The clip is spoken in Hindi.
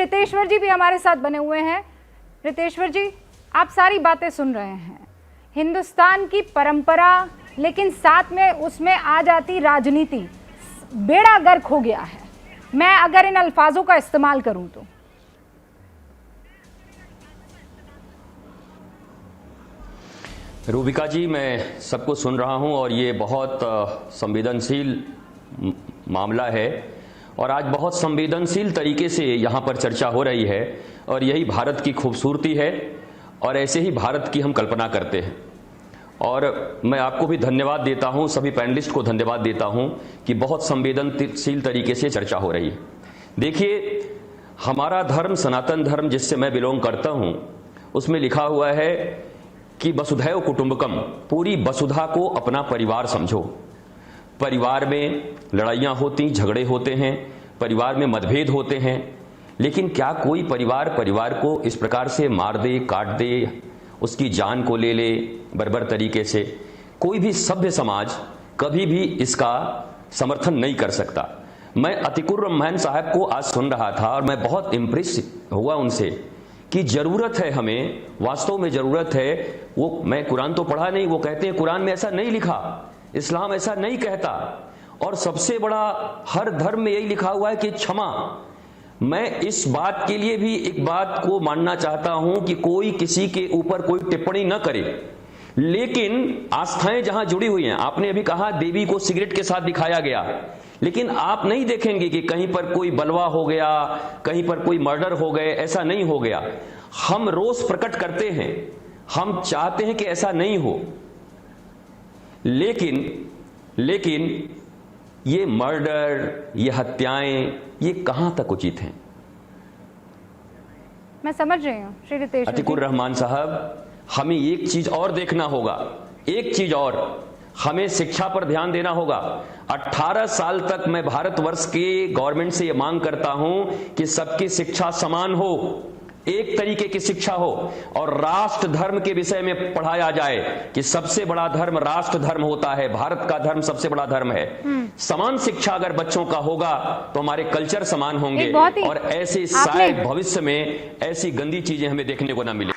रितेश्वर जी भी हमारे साथ बने हुए हैं। रितेश्वर जी, आप सारी बातें सुन रहे हैं, हिंदुस्तान की परंपरा, लेकिन साथ में उसमें आ जाती राजनीति। बेड़ा गर्क हो गया है, मैं अगर इन अल्फाजों का इस्तेमाल करूं तो। रूबिका जी, मैं सबको सुन रहा हूं और ये बहुत संवेदनशील मामला है और आज बहुत संवेदनशील तरीके से यहाँ पर चर्चा हो रही है और यही भारत की खूबसूरती है और ऐसे ही भारत की हम कल्पना करते हैं। और मैं आपको भी धन्यवाद देता हूँ, सभी पैनलिस्ट को धन्यवाद देता हूँ कि बहुत संवेदनशील तरीके से चर्चा हो रही है। देखिए, हमारा धर्म, सनातन धर्म जिससे मैं बिलोंग करता हूँ, उसमें लिखा हुआ है कि वसुधैव कुटुंबकम, पूरी वसुधा को अपना परिवार समझो। परिवार में लड़ाइयाँ होती, झगड़े होते हैं, परिवार में मतभेद होते हैं, लेकिन क्या कोई परिवार को इस प्रकार से मार दे, काट दे, उसकी जान को ले ले बर्बर तरीके से? कोई भी सभ्य समाज कभी भी इसका समर्थन नहीं कर सकता। मैं अतिकुर रहमान साहब को आज सुन रहा था और मैं बहुत इम्प्रेस हुआ उनसे कि जरूरत है, हमें वास्तव में जरूरत है। वो, मैं कुरान तो पढ़ा नहीं, वो कहते हैं कुरान में ऐसा नहीं लिखा, इस्लाम ऐसा नहीं कहता, और सबसे बड़ा हर धर्म में यही लिखा हुआ है कि क्षमा। मैं इस बात के लिए भी एक बात को मानना चाहता हूं कि कोई किसी के ऊपर कोई टिप्पणी न करे, लेकिन आस्थाएं जहां जुड़ी हुई हैं, आपने अभी कहा देवी को सिगरेट के साथ दिखाया गया, लेकिन आप नहीं देखेंगे कि कहीं पर कोई बलवा हो गया, कहीं पर कोई मर्डर हो गए, ऐसा नहीं हो गया। हम रोष प्रकट करते हैं, हम चाहते हैं कि ऐसा नहीं हो, लेकिन ये मर्डर, ये हत्याएं, ये कहां तक उचित हैं? मैं समझ रही हूं श्री रितेश अतिकुर रहमान साहब, हमें एक चीज और देखना होगा, एक चीज और, हमें शिक्षा पर ध्यान देना होगा। 18 साल तक मैं भारतवर्ष के गवर्नमेंट से यह मांग करता हूं कि सबकी शिक्षा समान हो, एक तरीके की शिक्षा हो, और राष्ट्र धर्म के विषय में पढ़ाया जाए कि सबसे बड़ा धर्म राष्ट्र धर्म होता है, भारत का धर्म सबसे बड़ा धर्म है। समान शिक्षा अगर बच्चों का होगा तो हमारे कल्चर समान होंगे और ऐसे शायद भविष्य में ऐसी गंदी चीजें हमें देखने को ना मिले।